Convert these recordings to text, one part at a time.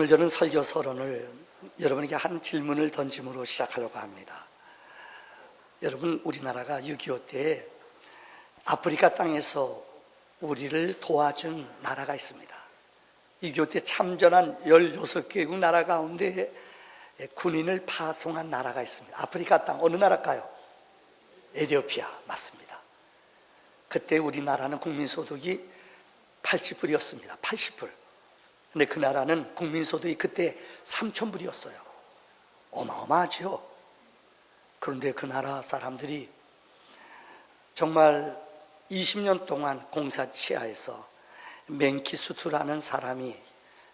오늘 저는 설교 서론을 여러분에게 한 질문을 던짐으로 시작하려고 합니다. 여러분, 우리나라가 6.25 때 아프리카 땅에서 우리를 도와준 나라가 있습니다. 6.25 때 참전한 16개국 나라 가운데 군인을 파송한 나라가 있습니다. 아프리카 땅 어느 나라일까요? 에티오피아 맞습니다. 그때 우리나라는 국민소득이 80불이었습니다. 80불. 근데 그 나라는 국민소득이 그때 3,000불이었어요. 어마어마하죠. 그런데 그 나라 사람들이 정말 20년 동안 공사치하에서 멘키수투라는 사람이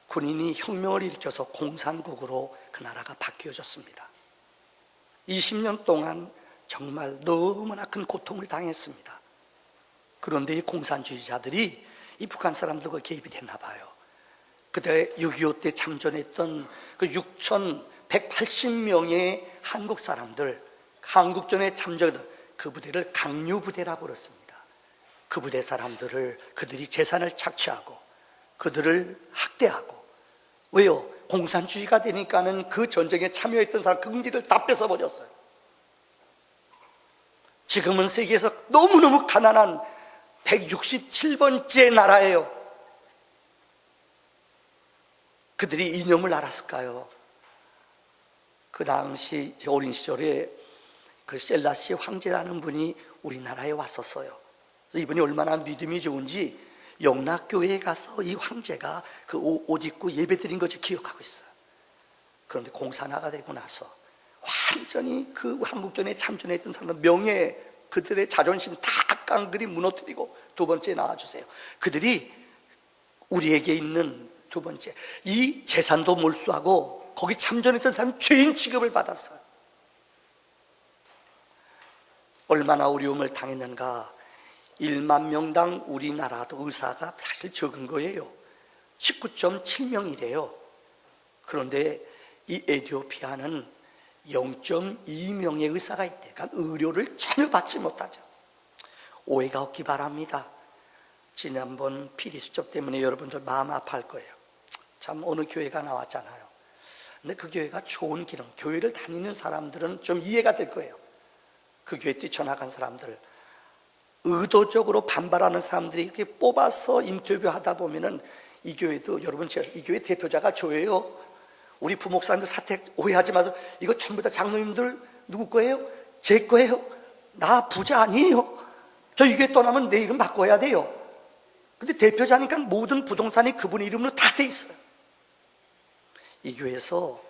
군인이 혁명을 일으켜서 공산국으로 그 나라가 바뀌어졌습니다. 20년 동안 정말 너무나 큰 고통을 당했습니다. 그런데 이 공산주의자들이 이 북한 사람들과 개입이 됐나 봐요. 그때 6.25 때 참전했던 그 6,180명의 한국 사람들, 한국전에 참전했던 그 부대를 강류부대라고 그랬습니다. 그 부대 사람들을 그들이 재산을 착취하고 그들을 학대하고, 왜요? 공산주의가 되니까는 그 전쟁에 참여했던 사람 그 긍지를 다 뺏어버렸어요. 지금은 세계에서 너무너무 가난한 167번째 나라예요. 그들이 이념을 알았을까요? 그 당시 어린 시절에 그 셀라시 황제라는 분이 우리나라에 왔었어요. 이분이 얼마나 믿음이 좋은지 영락교회에 가서 이 황제가 그 옷 입고 예배 드린 것을 기억하고 있어요. 그런데 공산화가 되고 나서 완전히 그 한국전에 참전했던 사람들 명예, 그들의 자존심 다 깡그리 무너뜨리고, 두 번째 나와주세요. 그들이 우리에게 있는 두 번째, 이 재산도 몰수하고 거기 참전했던 사람이 죄인 취급을 받았어요. 얼마나 어려움을 당했는가. 1만 명당 우리나라도 의사가 사실 적은 거예요. 19.7명이래요. 그런데 이 에티오피아는 0.2명의 의사가 있대. 그러니까 의료를 전혀 받지 못하죠. 오해가 없기 바랍니다. 지난번 피리수첩 때문에 여러분들 마음 아파할 거예요. 참 어느 교회가 나왔잖아요. 근데 그 교회가 좋은 기능, 교회를 다니는 사람들은 좀 이해가 될 거예요. 그 교회 뛰쳐나간 사람들, 의도적으로 반발하는 사람들이 이렇게 뽑아서 인터뷰하다 보면은, 이 교회도, 여러분, 제가 이 교회 대표자가 저예요. 우리 부목사님들 사택 오해하지 마세요. 이거 전부 다 장로님들 누구 거예요? 제 거예요. 나 부자 아니에요. 저 이 교회 떠나면 내 이름 바꿔야 돼요. 근데 대표자니까 모든 부동산이 그분 이름으로 다 돼 있어요. 이 교회에서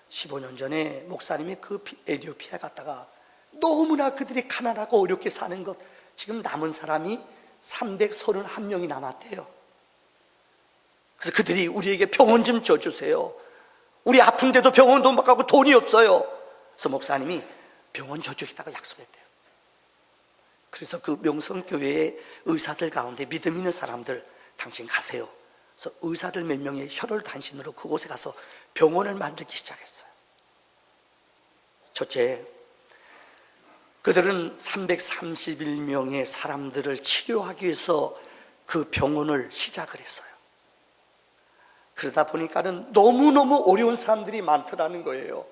15년 전에 목사님이 그 에티오피아 갔다가 너무나 그들이 가난하고 어렵게 사는 것, 지금 남은 사람이 331명이 남았대요. 그래서 그들이 우리에게 병원 좀 져주세요. 우리 아픈데도 병원 돈 받고 돈이 없어요. 그래서 목사님이 병원 져주겠다고 약속했대요. 그래서 그 명성교회의 의사들 가운데 믿음 있는 사람들, 당신 가세요. 그래서 의사들 몇 명의 혈혈단신으로 그곳에 가서 병원을 만들기 시작했어요. 첫째, 그들은 331명의 사람들을 치료하기 위해서 그 병원을 시작을 했어요. 그러다 보니까는 너무너무 어려운 사람들이 많더라는 거예요.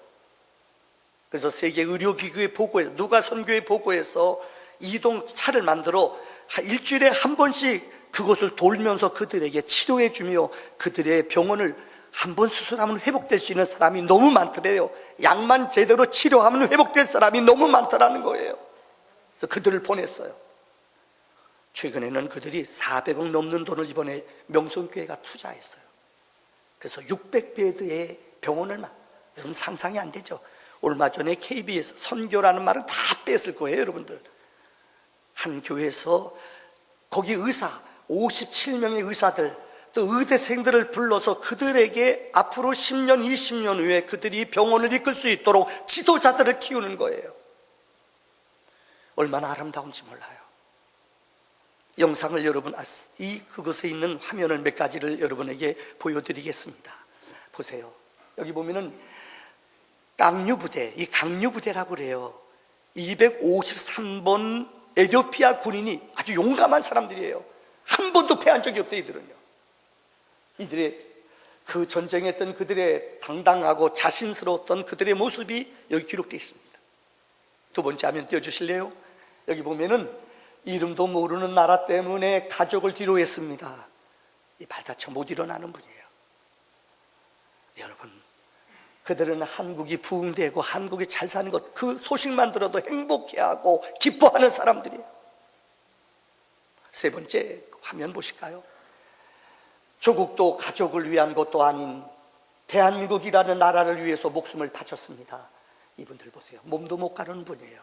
그래서 세계 의료기구에 보고해서, 누가 선교에 보고해서 이동차를 만들어 일주일에 한 번씩 그곳을 돌면서 그들에게 치료해 주며 그들의 병원을 한 번 수술하면 회복될 수 있는 사람이 너무 많더래요. 약만 제대로 치료하면 회복될 사람이 너무 많더라는 거예요. 그래서 그들을 보냈어요. 최근에는 그들이 400억 넘는 돈을 이번에 명성교회가 투자했어요. 그래서 600베드의 병원을, 여러분 상상이 안 되죠. 얼마 전에 KBS 선교라는 말은 다 뺐을 거예요, 여러분들. 한 교회에서 거기 의사 57명의 의사들, 또 의대생들을 불러서 그들에게 앞으로 10년, 20년 후에 그들이 병원을 이끌 수 있도록 지도자들을 키우는 거예요. 얼마나 아름다운지 몰라요. 영상을 여러분, 그곳에 있는 화면을 몇 가지를 여러분에게 보여드리겠습니다. 보세요. 여기 보면은 강류부대, 이 강류부대라고 그래요. 253번 에티오피아 군인이 아주 용감한 사람들이에요. 한 번도 패한 적이 없대, 이들은요. 이들의 그 전쟁했던 그들의 당당하고 자신스러웠던 그들의 모습이 여기 기록되어 있습니다. 두 번째 화면 띄워주실래요? 여기 보면은 이름도 모르는 나라 때문에 가족을 뒤로 했습니다. 이 발다쳐 못 일어나는 분이에요. 여러분, 그들은 한국이 부흥되고 한국이 잘 사는 것, 그 소식만 들어도 행복해하고 기뻐하는 사람들이에요. 세 번째 화면 보실까요? 조국도 가족을 위한 것도 아닌 대한민국이라는 나라를 위해서 목숨을 바쳤습니다. 이분들 보세요. 몸도 못 가는 분이에요.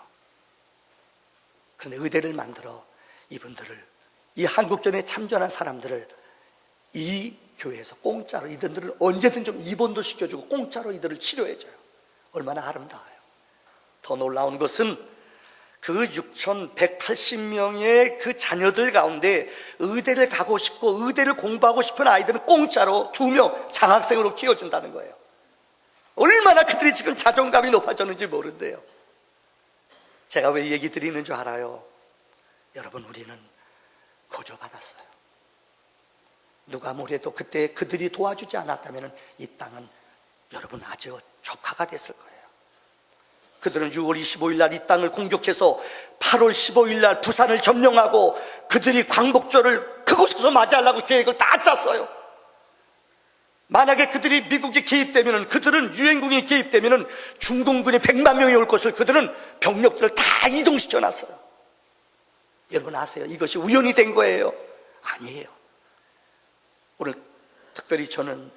그런데 의대를 만들어 이분들을, 이 한국전에 참전한 사람들을 이 교회에서 공짜로, 이들을 언제든 좀 입원도 시켜주고 공짜로 이들을 치료해줘요. 얼마나 아름다워요. 더 놀라운 것은 그 6,180명의 그 자녀들 가운데 의대를 가고 싶고 의대를 공부하고 싶은 아이들은 공짜로 2명 장학생으로 키워준다는 거예요. 얼마나 그들이 지금 자존감이 높아졌는지 모른대요. 제가 왜 이 얘기 드리는 줄 알아요? 여러분, 우리는 거저받았어요. 누가 뭐래도 그때 그들이 도와주지 않았다면 이 땅은 여러분 아주 조카가 됐을 거예요. 그들은 6월 25일 날 이 땅을 공격해서 8월 15일 날 부산을 점령하고 그들이 광복절을 그곳에서 맞이하려고 계획을 다 짰어요. 만약에 그들이 미국이 개입되면, 그들은 유엔군이 개입되면 중공군이 100만 명이 올 것을 그들은 병력들을 다 이동시켜 놨어요. 여러분 아세요? 이것이 우연이 된 거예요? 아니에요. 오늘 특별히 저는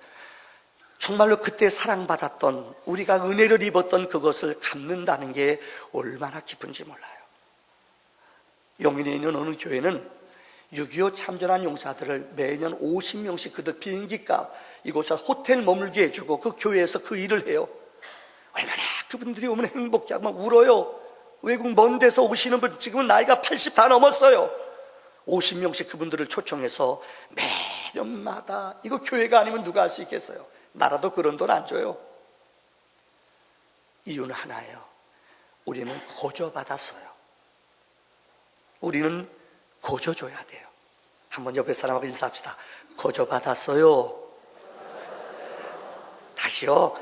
정말로 그때 사랑받았던, 우리가 은혜를 입었던 그것을 갚는다는 게 얼마나 기쁜지 몰라요. 용인에 있는 어느 교회는 6.25 참전한 용사들을 매년 50명씩 그들 비행기값, 이곳에 호텔 머물게 해주고 그 교회에서 그 일을 해요. 얼마나 그분들이 오면 행복해. 막 울어요. 외국 먼 데서 오시는 분, 지금은 나이가 80 다 넘었어요. 50명씩 그분들을 초청해서 매년마다, 이거 교회가 아니면 누가 할 수 있겠어요? 나라도 그런 돈 안 줘요. 이유는 하나예요. 우리는 거저받았어요. 우리는 거저줘야 돼요. 한번 옆에 사람하고 인사합시다. 거저받았어요. 다시요.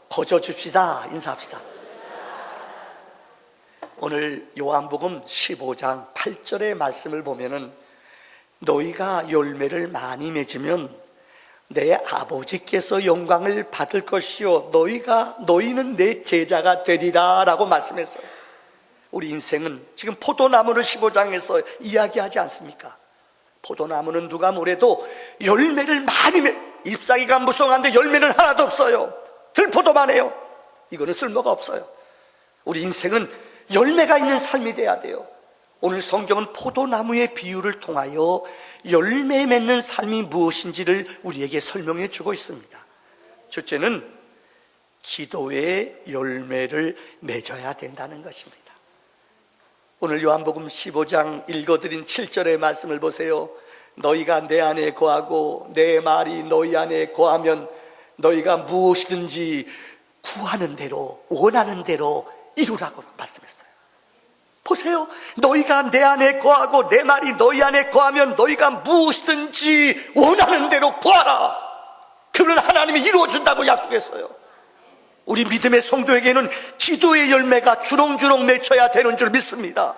거저줍시다. 인사합시다. 오늘 요한복음 15장 8절의 말씀을 보면은 너희가 열매를 많이 맺으면 내 아버지께서 영광을 받을 것이요 너희는 내 제자가 되리라 라고 말씀했어요. 우리 인생은 지금 포도나무를 15장에서 이야기하지 않습니까? 포도나무는 누가 뭐래도 열매를 많이 잎사귀가 무성한데 열매는 하나도 없어요. 들포도만 해요. 이거는 쓸모가 없어요. 우리 인생은 열매가 있는 삶이 돼야 돼요. 오늘 성경은 포도나무의 비유를 통하여 열매 맺는 삶이 무엇인지를 우리에게 설명해 주고 있습니다. 첫째는 기도의 열매를 맺어야 된다는 것입니다. 오늘 요한복음 15장 읽어드린 7절의 말씀을 보세요. 너희가 내 안에 거하고 내 말이 너희 안에 거하면 너희가 무엇이든지 구하는 대로, 원하는 대로 이루라고 말씀했어요. 보세요. 너희가 내 안에 거하고 내 말이 너희 안에 거하면 너희가 무엇이든지 원하는 대로 구하라. 그걸 하나님이 이루어준다고 약속했어요. 우리 믿음의 성도에게는 기도의 열매가 주렁주렁 맺혀야 되는 줄 믿습니다.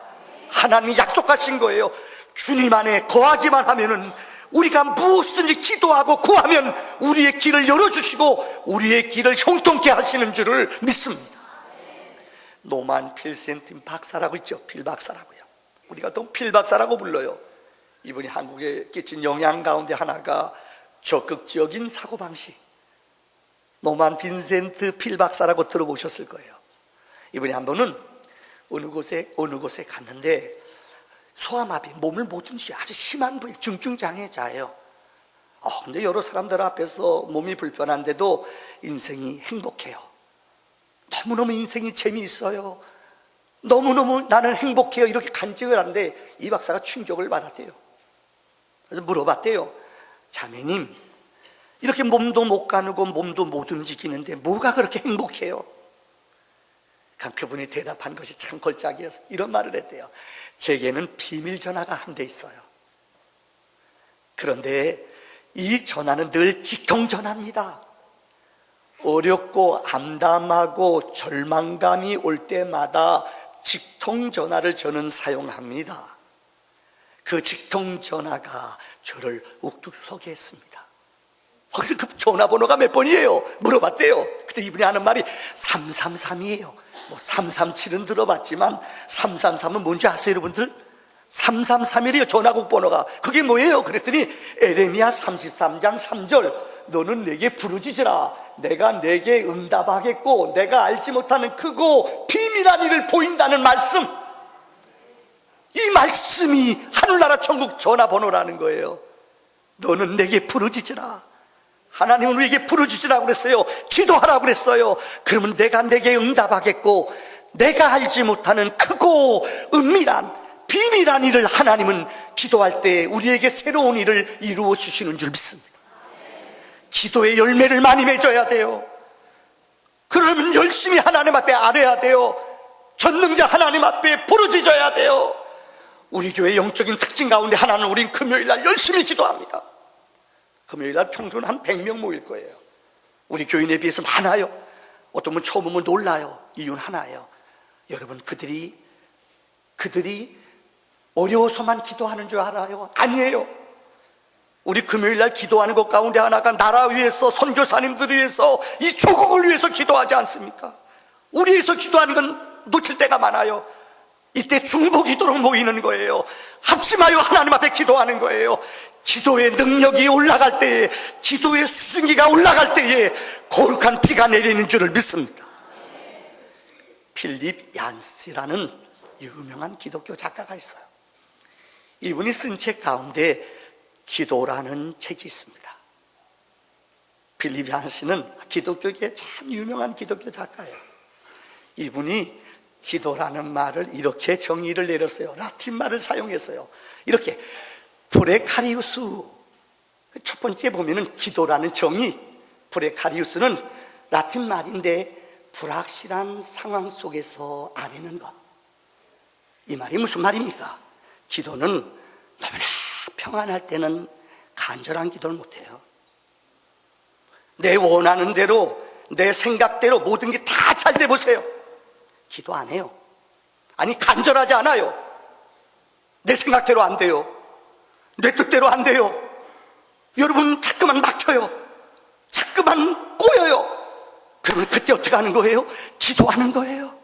하나님이 약속하신 거예요. 주님 안에 거하기만 하면은 우리가 무엇이든지 기도하고 구하면 우리의 길을 열어주시고 우리의 길을 형통케 하시는 줄을 믿습니다. 노만 필센틴 박사라고 있죠. 필 박사라고요. 우리가 또 필 박사라고 불러요. 이분이 한국에 끼친 영향 가운데 하나가 적극적인 사고방식. 노만 빈센트 필 박사라고 들어보셨을 거예요. 이분이 한 번은 어느 곳에 갔는데 소아마비, 몸을 못 움직여 아주 심한 부위, 중증장애자예요. 근데 여러 사람들 앞에서 몸이 불편한데도 인생이 행복해요. 너무너무 인생이 재미있어요. 너무너무 나는 행복해요. 이렇게 간증을 하는데 이 박사가 충격을 받았대요. 그래서 물어봤대요. 자매님, 이렇게 몸도 못 가누고 몸도 못 움직이는데 뭐가 그렇게 행복해요? 그분이 대답한 것이 참 걸작이어서 이런 말을 했대요. 제게는 비밀 전화가 한 대 있어요. 그런데 이 전화는 늘 직통 전화입니다. 어렵고 암담하고 절망감이 올 때마다 직통전화를 저는 사용합니다. 그 직통전화가 저를 욱뚝서게 했습니다. 거기서 그 전화번호가 몇 번이에요? 물어봤대요. 그때 이분이 하는 말이 333이에요. 뭐 337은 들어봤지만 333은 뭔지 아세요, 여러분들? 333이래요, 전화국 번호가. 그게 뭐예요? 그랬더니 에레미야 33장 3절, 너는 내게 부르짖으라. 내가 내게 응답하겠고 내가 알지 못하는 크고 비밀한 일을 보인다는 말씀. 이 말씀이 하늘나라 천국 전화번호라는 거예요. 너는 내게 부르짖으라. 하나님은 우리에게 부르짖으라고 그랬어요. 기도하라고 그랬어요. 그러면 내가 내게 응답하겠고 내가 알지 못하는 크고 은밀한 비밀한 일을 하나님은 기도할 때 우리에게 새로운 일을 이루어 주시는 줄 믿습니다. 기도의 열매를 많이 맺어야 돼요. 그러면 열심히 하나님 앞에 아뢰야 돼요. 전능자 하나님 앞에 부르짖어야 돼요. 우리 교회 영적인 특징 가운데 하나는 우린 금요일날 열심히 기도합니다. 금요일날 평소는 한 100명 모일 거예요. 우리 교인에 비해서 많아요. 어떤 분 처음 오면 놀라요. 이유는 하나예요. 여러분, 그들이 어려워서만 기도하는 줄 알아요? 아니에요. 우리 금요일날 기도하는 것 가운데 하나가 나라 위해서, 선교사님들을 위해서, 이 조국을 위해서 기도하지 않습니까? 우리 위해서 기도하는 건 놓칠 때가 많아요. 이때 중보기도로 모이는 거예요. 합심하여 하나님 앞에 기도하는 거예요. 기도의 능력이 올라갈 때에, 기도의 수증기가 올라갈 때에 거룩한 비가 내리는 줄을 믿습니다. 필립 얀스라는 유명한 기독교 작가가 있어요. 이분이 쓴 책 가운데 기도라는 책이 있습니다. 필립 얀스는 기독교계에 참 유명한 기독교 작가예요. 이분이 기도라는 말을 이렇게 정의를 내렸어요. 라틴 말을 사용했어요. 이렇게 브레카리우스, 첫 번째 보면은 기도라는 정의, 브레카리우스는 라틴 말인데 불확실한 상황 속에서 아뢰는 것. 이 말이 무슨 말입니까? 기도는 너무나 평안할 때는 간절한 기도를 못해요. 내 원하는 대로, 내 생각대로 모든 게 다 잘 돼 보세요. 기도 안 해요. 아니, 간절하지 않아요. 내 생각대로 안 돼요. 내 뜻대로 안 돼요. 여러분, 자꾸만 막혀요. 자꾸만 꼬여요. 그러면 그때 어떻게 하는 거예요? 기도하는 거예요.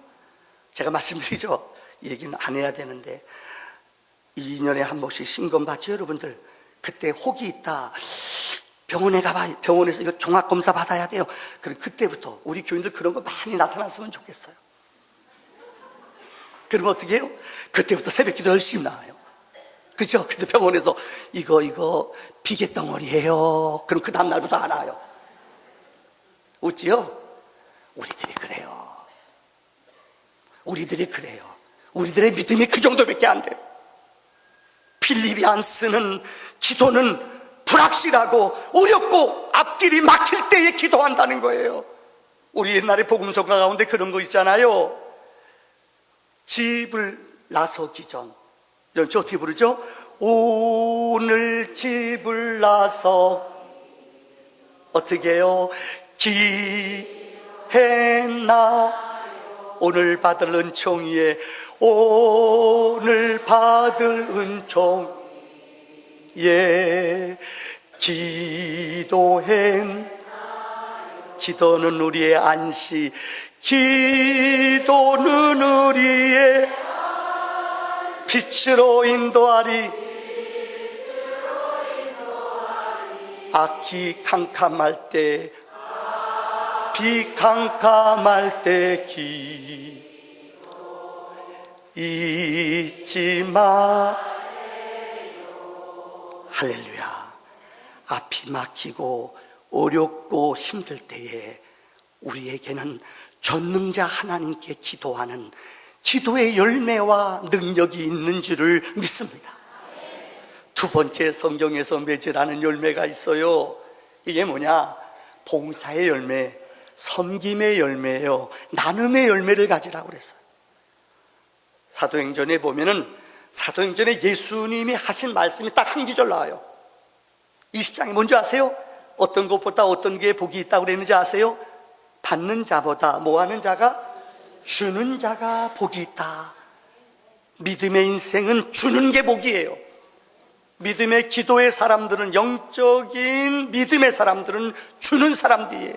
제가 말씀드리죠. 이 얘기는 안 해야 되는데 2년에 한 번씩 신검 받죠, 여러분들. 그때 혹이 있다, 병원에 가봐, 병원에서 이거 종합검사 받아야 돼요. 그럼 그때부터 우리 교인들 그런 거 많이 나타났으면 좋겠어요. 그러면 어떻게 해요? 그때부터 새벽기도 열심히 나와요. 그죠? 근데 병원에서 이거 비계덩어리예요. 그럼 그 다음날부터 안 와요. 웃지요? 우리들이 그래요. 우리들이 그래요. 우리들의 믿음이 그 정도밖에 안 돼요. 필립 얀스는 기도는 불확실하고 어렵고 앞길이 막힐 때에 기도한다는 거예요. 우리 옛날에 복음서가 가운데 그런 거 있잖아요. 집을 나서기 전, 연주 어떻게 부르죠? 오늘 집을 나서 어떻게 해요? 기해나 오늘 받을 은총 위에, 오늘 받을 은총 예, 기도는 우리의 안식, 기도는 우리의 빛으로 인도하리. 악기 캄캄할 때, 비 캄캄할 때 잊지 마세요. 할렐루야. 앞이 막히고 어렵고 힘들 때에 우리에게는 전능자 하나님께 기도하는 기도의 열매와 능력이 있는 줄을 믿습니다. 두 번째, 성경에서 맺으라는 열매가 있어요. 이게 뭐냐? 봉사의 열매, 섬김의 열매예요. 나눔의 열매를 가지라고 그랬어요. 사도행전에 보면은, 사도행전에 예수님이 하신 말씀이 딱 한 구절 나와요. 20장이 뭔지 아세요? 어떤 것보다 어떤 게 복이 있다고 그랬는지 아세요? 받는 자보다 뭐 하는 자가? 주는 자가 복이 있다. 믿음의 인생은 주는 게 복이에요. 믿음의 기도의 사람들은, 영적인 믿음의 사람들은 주는 사람들이에요.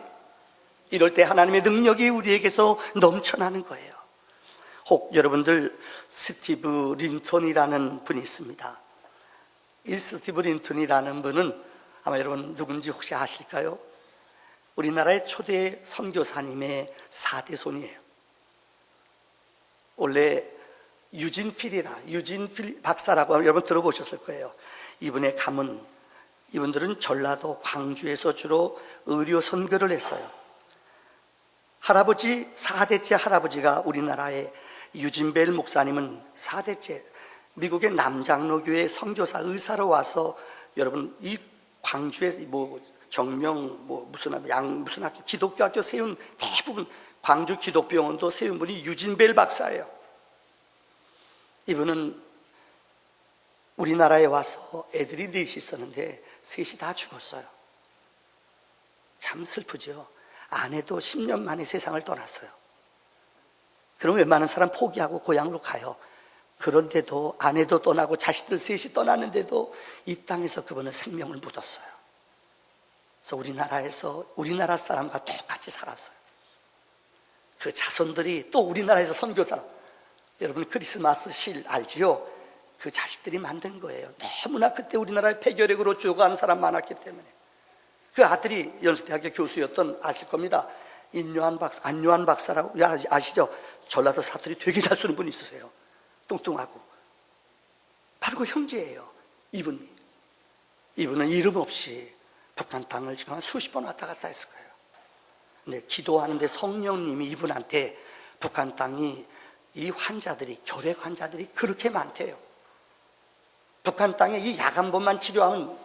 이럴 때 하나님의 능력이 우리에게서 넘쳐나는 거예요. 혹 여러분들 스티브 린턴이라는 분이 있습니다. 이 스티브 린턴이라는 분은 아마 여러분 누군지 혹시 아실까요? 우리나라의 초대 선교사님의 4대 손이에요. 원래 유진 필 박사라고 여러분 들어보셨을 거예요. 이분의 가문, 이분들은 전라도 광주에서 주로 의료 선교를 했어요. 할아버지, 4대째 할아버지가 우리나라의 유진벨 목사님은 4대째 미국의 남장로교회 선교사 의사로 와서, 여러분 이 광주에 정명 무슨 학교, 기독교 학교 세운, 대부분 광주 기독병원도 세운 분이 유진벨 박사예요. 이분은 우리나라에 와서 애들이 넷이 있었는데 셋이 다 죽었어요. 참 슬프죠. 아내도 10년 만에 세상을 떠났어요. 그럼 웬만한 사람 포기하고 고향으로 가요. 그런데도 아내도 떠나고 자식들 셋이 떠났는데도 이 땅에서 그분은 생명을 묻었어요. 그래서 우리나라에서 우리나라 사람과 똑같이 살았어요. 그 자손들이 또 우리나라에서 선교사, 여러분 크리스마스 실 알지요? 그 자식들이 만든 거예요. 너무나 그때 우리나라에 폐결핵으로 죽어가는 사람 많았기 때문에. 그 아들이 연세대학교 교수였던, 아실 겁니다, 안요한 박사라고 아시죠? 전라도 사투리 되게 잘 쓰는 분이 있으세요. 뚱뚱하고. 바로 그 형제예요. 이분은 이름 없이 북한 땅을 지금 수십 번 왔다 갔다 했을 거예요. 근데 기도하는데 성령님이 이분한테 북한 땅이, 이 환자들이, 결핵 환자들이 그렇게 많대요. 북한 땅에 이 약 한 번만 치료하면,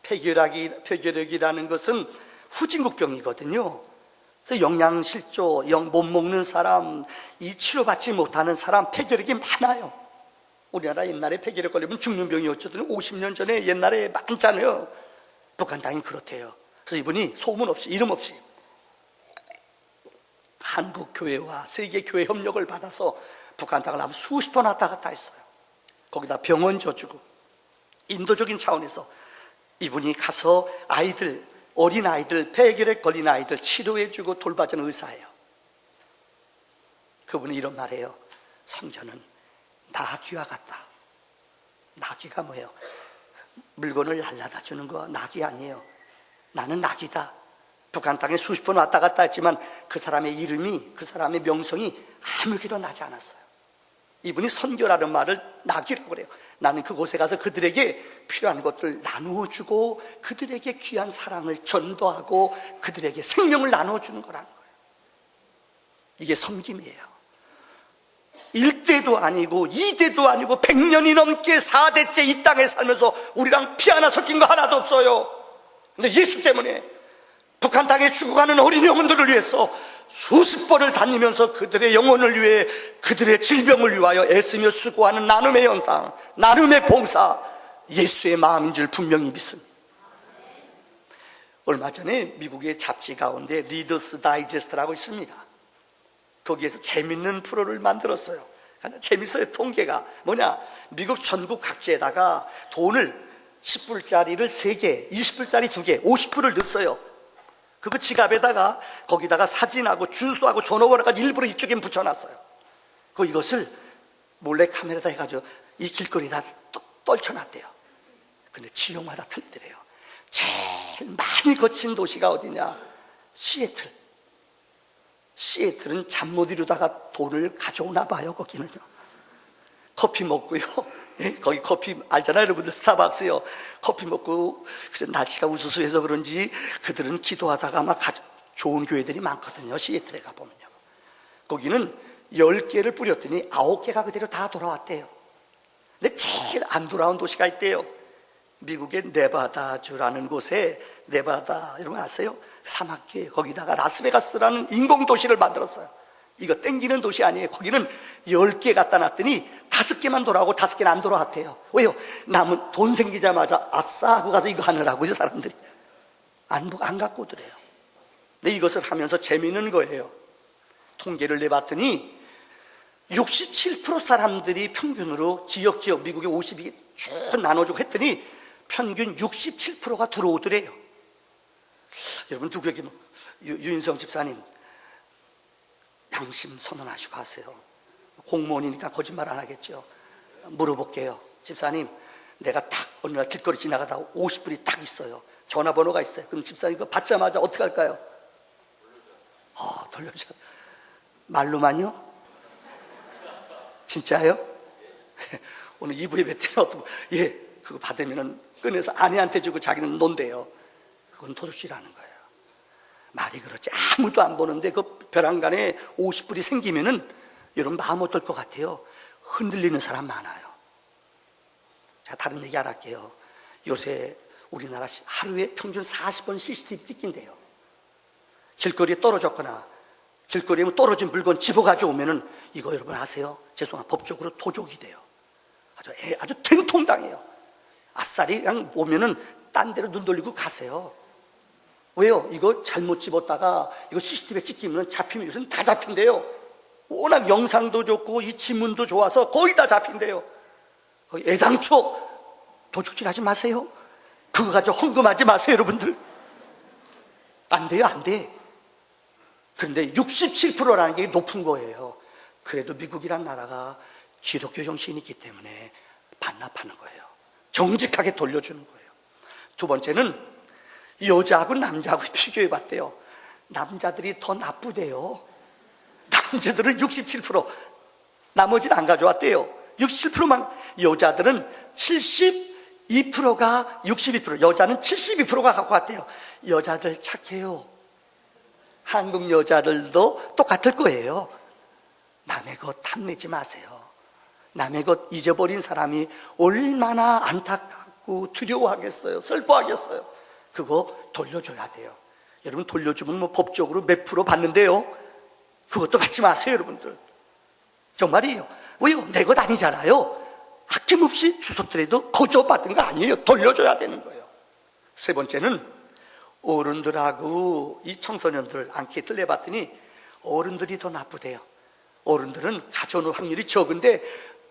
폐결핵이라는 것은 후진국병이거든요. 그래서 영양실조, 못 먹는 사람, 이 치료받지 못하는 사람, 폐결핵이 많아요. 우리나라 옛날에 폐결핵 걸리면 죽는 병이 어쩌든 50년 전에 옛날에 많잖아요. 북한 땅이 그렇대요. 그래서 이분이 소문 없이, 이름 없이 한국 교회와 세계 교회 협력을 받아서 북한 땅을 아마 수십 번 왔다 갔다 했어요. 거기다 병원 줘주고, 인도적인 차원에서 이분이 가서 어린 아이들, 폐결핵 걸린 아이들 치료해주고 돌봐주는 의사예요. 그분이 이런 말이에요. 성전은 나귀와 같다. 나귀가 뭐예요? 물건을 날라다 주는 거 나귀 아니에요. 나는 나귀다. 북한 땅에 수십 번 왔다 갔다 했지만 그 사람의 이름이, 그 사람의 명성이 아무에게도 나지 않았어요. 이분이 선교라는 말을 나귀라고 그래요. 나는 그곳에 가서 그들에게 필요한 것들 나누어주고, 그들에게 귀한 사랑을 전도하고, 그들에게 생명을 나누어주는 거라는 거예요. 이게 섬김이에요. 1대도 아니고 2대도 아니고 100년이 넘게 4대째 이 땅에 살면서 우리랑 피 하나 섞인 거 하나도 없어요. 근데 예수 때문에 북한 땅에 죽어가는 어린 영혼들을 위해서 수십 번을 다니면서 그들의 영혼을 위해, 그들의 질병을 위하여 애쓰며 수고하는 나눔의 현상, 나눔의 봉사, 예수의 마음인 줄 분명히 믿습니다. 얼마 전에 미국의 잡지 가운데 리더스 다이제스트라고 있습니다. 거기에서 재밌는 프로를 만들었어요. 재밌어요. 통계가 뭐냐, 미국 전국 각지에다가 돈을 10불짜리를 3개, 20불짜리 2개, 50불을 넣었어요. 그거 지갑에다가, 거기다가 사진하고 주소하고 전화번호까지 일부러 이쪽에 붙여놨어요. 이것을 몰래 카메라다 해가지고 이 길거리에다 떨쳐놨대요. 근데 지역마다 틀리더래요. 제일 많이 거친 도시가 어디냐? 시애틀은 잠 못 이루다가 돈을 가져오나 봐요. 거기는요. 커피 먹고요. 거기 커피 알잖아요, 여러분들. 스타벅스요. 커피 먹고, 그래서 날씨가 우수수해서 그런지 그들은 기도하다가 막 좋은 교회들이 많거든요. 시애틀에 가보면요. 거기는 10개를 뿌렸더니 9개가 그대로 다 돌아왔대요. 근데 제일 안 돌아온 도시가 있대요. 미국의 네바다주라는 곳에, 네바다 여러분 아세요? 사막계, 거기다가 라스베가스라는 인공도시를 만들었어요. 이거 땡기는 도시 아니에요. 거기는 10개 갖다 놨더니 5개만 돌아오고 5개는 안 돌아왔대요. 왜요? 남은 돈 생기자마자 아싸 하고 가서 이거 하느라고요. 사람들이 안 갖고 오더래요. 근데 이것을 하면서 재미있는 거예요. 통계를 내봤더니 67% 사람들이 평균으로 지역 미국의 50이 쭉 나눠주고 했더니 평균 67%가 들어오더래요. 여러분 누구에게 유인성 집사님 양심 선언하시고 하세요. 공무원이니까 거짓말 안 하겠죠. 물어볼게요. 집사님, 내가 탁 어느 날 길거리 지나가다가 50불이 탁 있어요. 전화번호가 있어요. 그럼 집사님 그거 받자마자 어떻게 할까요? 돌려줘. 말로만요? 진짜요? 오늘 2부에 뵀더니 그거 받으면은 꺼내서 아내한테 주고 자기는 논대요. 그건 도둑질하는 거예요. 말이 그렇지. 아무도 안 보는데 그 벼랑간에 50불이 생기면은 여러분 마음 어떨 것 같아요? 흔들리는 사람 많아요. 자, 다른 얘기 안 할게요. 요새 우리나라 하루에 평균 40번 CCTV 찍힌대요. 길거리에 떨어졌거나 길거리에 떨어진 물건 집어 가져오면은 이거 여러분 아세요? 죄송합니다. 법적으로 도적이 돼요. 아주 된통당해요. 아싸리 그냥 오면은 딴 데로 눈 돌리고 가세요. 왜요? 이거 잘못 집었다가 이거 CCTV에 찍히면 잡히면 요새는 다 잡힌대요. 워낙 영상도 좋고 이 지문도 좋아서 거의 다 잡힌대요. 애당초 도둑질 하지 마세요. 그거 가지고 헌금하지 마세요, 여러분들. 안 돼요, 안 돼. 그런데 67%라는 게 높은 거예요. 그래도 미국이란 나라가 기독교 정신이 있기 때문에 반납하는 거예요. 정직하게 돌려주는 거예요. 두 번째는 여자하고 남자하고 비교해 봤대요. 남자들이 더 나쁘대요. 남자들은 67%, 나머지는 안 가져왔대요. 67%만. 여자들은 72%가 62%, 여자는 72%가 갖고 왔대요. 여자들 착해요. 한국 여자들도 똑같을 거예요. 남의 것 탐내지 마세요. 남의 것 잊어버린 사람이 얼마나 안타깝고 두려워하겠어요. 슬퍼하겠어요. 그거 돌려줘야 돼요. 여러분 돌려주면 뭐 법적으로 몇 프로 받는데요. 그것도 받지 마세요, 여러분들. 정말이에요. 왜요? 내 것 아니잖아요. 아낌없이 주웠더라도 거저받은 거 아니에요. 돌려줘야 되는 거예요. 세 번째는 어른들하고 이 청소년들 앙케이트를 내봤더니 어른들이 더 나쁘대요. 어른들은 가져오는 확률이 적은데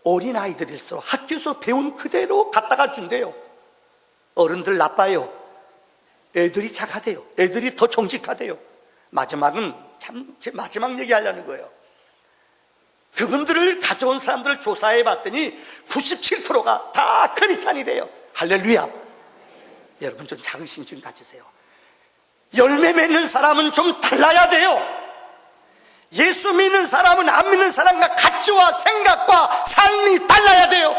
어린아이들일수록 학교에서 배운 그대로 갖다가 준대요. 어른들 나빠요. 애들이 착하대요. 애들이 더 정직하대요. 마지막은 참 제 마지막 얘기하려는 거예요. 그분들을 가져온 사람들을 조사해 봤더니 97%가 다 크리스찬이래요. 할렐루야. 여러분 좀 자긍심 좀 가지세요. 열매 맺는 사람은 좀 달라야 돼요. 예수 믿는 사람은 안 믿는 사람과 가치와 생각과 삶이 달라야 돼요.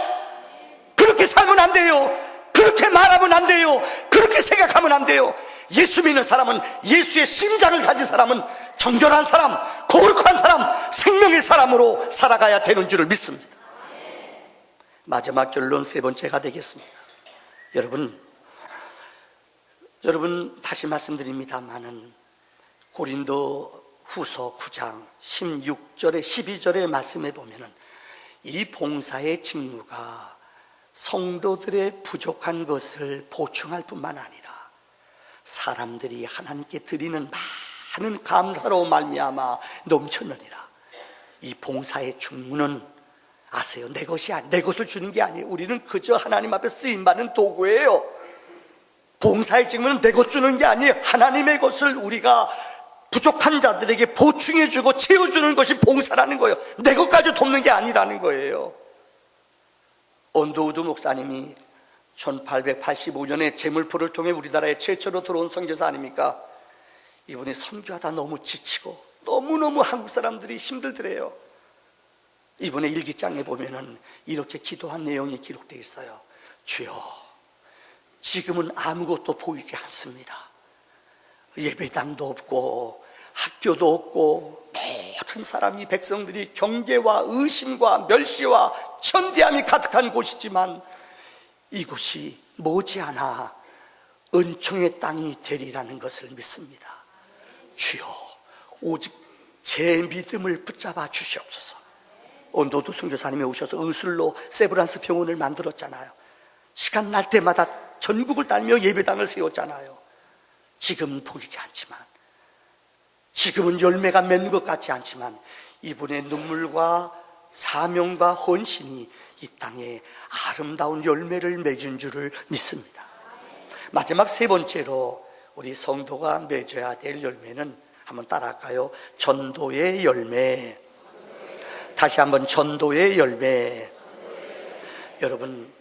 그렇게 살면 안 돼요. 그렇게 말하면 안 돼요. 그렇게 생각하면 안 돼요. 예수 믿는 사람은, 예수의 심장을 가진 사람은 정결한 사람, 거룩한 사람, 생명의 사람으로 살아가야 되는 줄을 믿습니다. 마지막 결론 세 번째가 되겠습니다. 여러분 다시 말씀드립니다마는 고린도 후서 9장 16절에 12절의 말씀에 보면은 이 봉사의 직무가 성도들의 부족한 것을 보충할 뿐만 아니라 사람들이 하나님께 드리는 많은 감사로 말미암아 넘쳤느니라. 이 봉사의 직무는 아세요? 내 것을 주는 게 아니에요. 우리는 그저 하나님 앞에 쓰임받는 도구예요. 봉사의 직무는 내 것 주는 게 아니에요. 하나님의 것을 우리가 부족한 자들에게 보충해주고 채워주는 것이 봉사라는 거예요. 내 것까지 돕는 게 아니라는 거예요. 언더우드 목사님이 1885년에 제물포를 통해 우리나라에 최초로 들어온 선교사 아닙니까? 이분이 선교하다 너무 지치고 너무너무 한국 사람들이 힘들더래요. 이분의 일기장에 보면은 이렇게 기도한 내용이 기록되어 있어요. 주여, 지금은 아무것도 보이지 않습니다. 예배당도 없고 학교도 없고 모든 사람이, 백성들이 경계와 의심과 멸시와 천대함이 가득한 곳이지만 이곳이 머지않아 은총의 땅이 되리라는 것을 믿습니다. 주여, 오직 제 믿음을 붙잡아 주시옵소서. 언더우드 선교사님이 오셔서 의술로 세브란스 병원을 만들었잖아요. 시간 날 때마다 전국을 다니며 예배당을 세웠잖아요. 지금은 보이지 않지만 지금은 열매가 맺는 것 같지 않지만 이분의 눈물과 사명과 헌신이 이 땅에 아름다운 열매를 맺은 줄을 믿습니다. 마지막 세 번째로 우리 성도가 맺어야 될 열매는 한번 따라할까요? 전도의 열매. 다시 한번 전도의 열매. 여러분,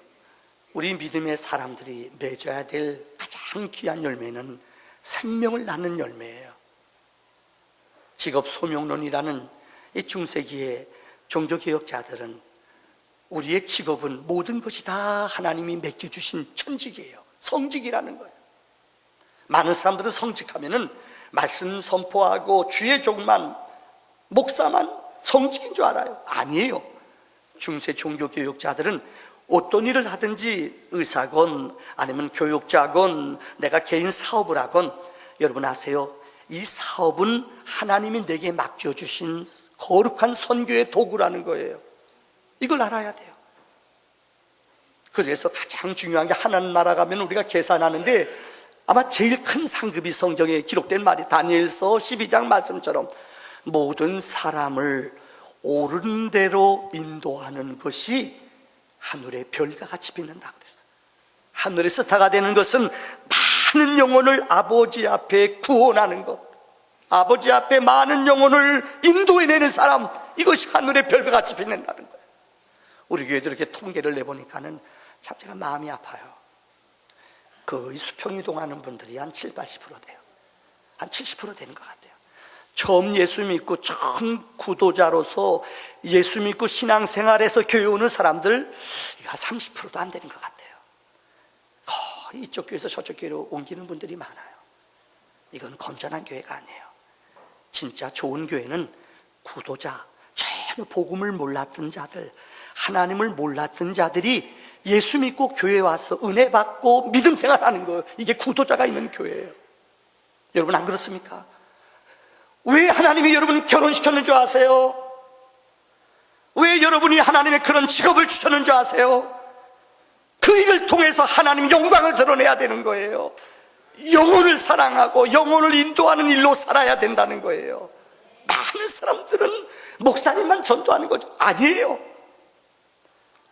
우리 믿음의 사람들이 맺어야 될 가장 귀한 열매는 생명을 낳는 열매예요. 직업 소명론이라는 이 중세기의 종교개혁자들은 우리의 직업은 모든 것이 다 하나님이 맡겨주신 천직이에요. 성직이라는 거예요. 많은 사람들은 성직하면은 말씀 선포하고 주의 종만, 목사만 성직인 줄 알아요. 아니에요. 중세 종교개혁자들은 어떤 일을 하든지 의사건 아니면 교육자건 내가 개인 사업을 하건, 여러분 아세요? 이 사업은 하나님이 내게 맡겨주신 거룩한 선교의 도구라는 거예요. 이걸 알아야 돼요. 그래서 가장 중요한 게 하나님 나라 가면 우리가 계산하는데 아마 제일 큰 상급이 성경에 기록된 말이 다니엘서 12장 말씀처럼 모든 사람을 옳은 대로 인도하는 것이 하늘의 별과 같이 빛난다 그랬어요. 하늘에서 다가 되는 것은 많은 영혼을 아버지 앞에 구원하는 것, 아버지 앞에 많은 영혼을 인도해내는 사람, 이것이 하늘의 별과 같이 빛낸다는 거예요. 우리 교회도 이렇게 통계를 내보니까는 참 제가 마음이 아파요. 거의 수평이동하는 분들이 한 7, 80% 돼요. 한 70% 되는 것 같아요. 처음 예수 믿고 처음 구도자로서 예수 믿고 신앙생활에서 교회 오는 사람들 한 30%도 안 되는 것 같아요. 거의 이쪽 교회에서 저쪽 교회로 옮기는 분들이 많아요. 이건 건전한 교회가 아니에요. 진짜 좋은 교회는 구도자, 전혀 복음을 몰랐던 자들, 하나님을 몰랐던 자들이 예수 믿고 교회에 와서 은혜 받고 믿음 생활하는 거예요. 이게 구도자가 있는 교회예요. 여러분 안 그렇습니까? 왜 하나님이 여러분 결혼시켰는 줄 아세요? 왜 여러분이 하나님의 그런 직업을 주셨는 줄 아세요? 그 일을 통해서 하나님 영광을 드러내야 되는 거예요. 영혼을 사랑하고 영혼을 인도하는 일로 살아야 된다는 거예요. 많은 사람들은 목사님만 전도하는 거죠. 아니에요.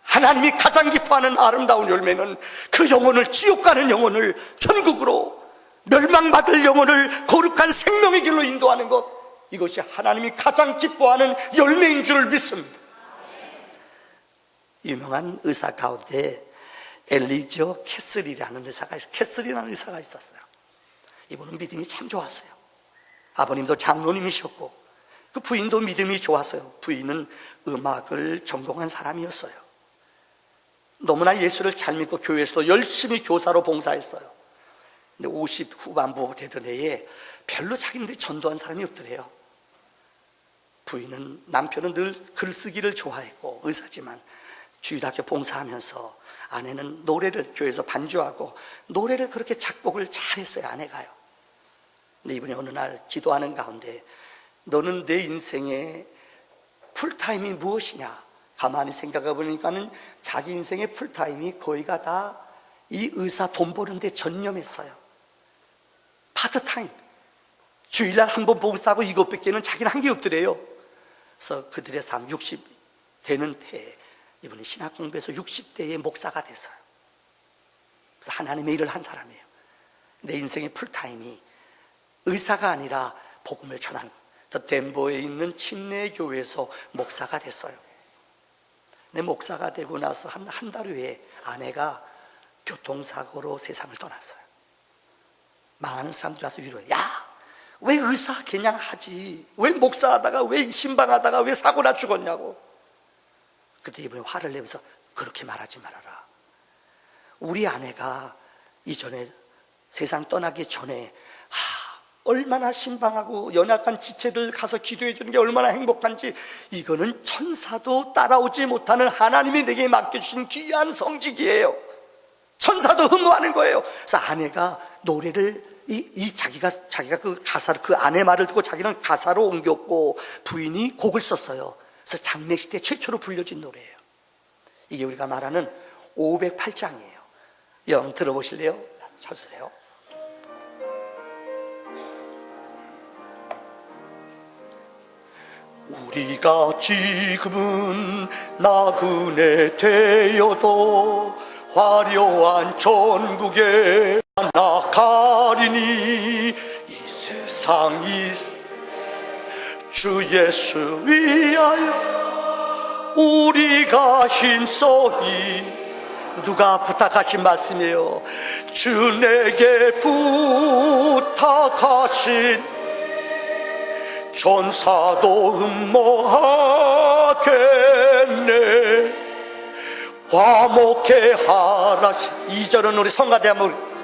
하나님이 가장 기뻐하는 아름다운 열매는 그 영혼을, 지옥 가는 영혼을 천국으로, 멸망받을 영혼을 거룩한 생명의 길로 인도하는 것, 이것이 하나님이 가장 기뻐하는 열매인 줄 믿습니다. 유명한 의사 가운데 엘리저 캐슬이라는 의사가 있었어요. 이분은 믿음이 참 좋았어요. 아버님도 장로님이셨고 그 부인도 믿음이 좋았어요. 부인은 음악을 전공한 사람이었어요. 너무나 예수를 잘 믿고 교회에서도 열심히 교사로 봉사했어요. 근데 50 후반부 되던 해에 별로 자기네들이 전도한 사람이 없더래요. 부인은, 남편은 늘 글쓰기를 좋아했고 의사지만 주일학교 봉사하면서 아내는 노래를, 교회에서 반주하고 노래를 그렇게 작곡을 잘했어요. 아내가요. 근데 이분이 어느 날 기도하는 가운데 너는 내 인생의 풀타임이 무엇이냐, 가만히 생각해 보니까는 자기 인생의 풀타임이 거의가 다 이 의사 돈 버는 데 전념했어요. 파트타임, 주일날 한 번 봉사하고 이것밖에는 자기는 한 게 없더래요. 그래서 그들의 삶 60 되는 해에 이분이 신학 공부해서 60대의 목사가 됐어요. 그래서 하나님의 일을 한 사람이에요. 내 인생의 풀타임이 의사가 아니라 복음을 전하는 거예요. 덴버에 있는 침례교회에서 목사가 됐어요. 내 목사가 되고 나서 한 달 후에 아내가 교통사고로 세상을 떠났어요. 많은 사람들이 와서 위로해. 야, 왜 의사 그냥 하지? 왜 목사하다가, 왜 신방하다가 왜 사고나 죽었냐고. 그때 이번에 화를 내면서 그렇게 말하지 말아라. 우리 아내가 이전에 세상 떠나기 전에 얼마나 신방하고 연약한 지체들 가서 기도해 주는 게 얼마나 행복한지, 이거는 천사도 따라오지 못하는 하나님이 내게 맡겨주신 귀한 성직이에요. 천사도 흠모하는 거예요. 그래서 아내가 노래를 자기가 그 가사를, 그 아내 말을 듣고 자기는 가사로 옮겼고 부인이 곡을 썼어요. 그래서 장례식 때 최초로 불려진 노래예요. 이게 우리가 말하는 508장이에요. 여러분 들어보실래요? 쳐주세요. 우리가 지금은 나그네 되어도 화려한 천국에 나가리니 이 세상이 주 예수 위하여 우리가 힘써이. 누가 부탁하신 말씀이에요? 주 내게 부탁하신 전사도 흠모하겠네. 화목해 하라. 2절은 우리 성가대만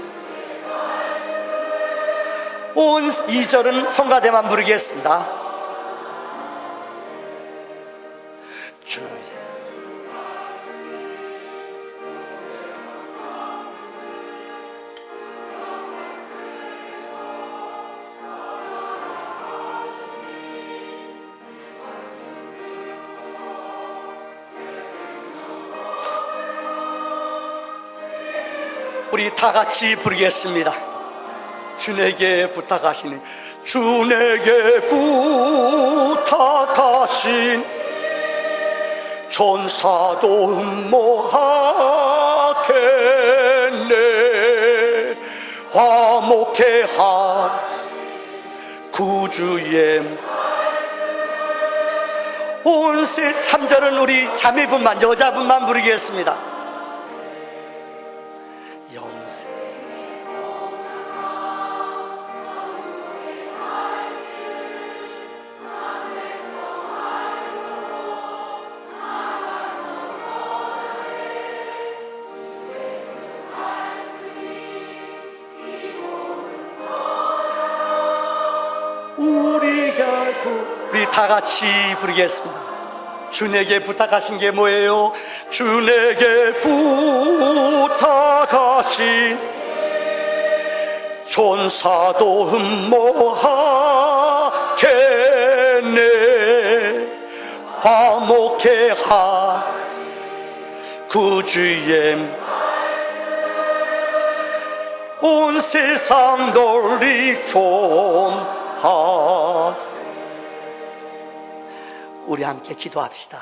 온 2절은 성가대만 부르겠습니다. 주의 우리 다 같이 부르겠습니다. 주 내게 부탁하시니 주 내게 부탁하신 전사도 흠모하겠네. 화목해 하라 구주의 온세. 3절은 우리 자매분만 여자분만 부르겠습니다. 영세 우리 다 같이 부르겠습니다. 주 내게 부탁하신 게 뭐예요? 주 내게 부탁하신 전사도 흠모하겠네. 화목해 하 구주의 온 세상 널리 존하세. 우리 함께 기도합시다.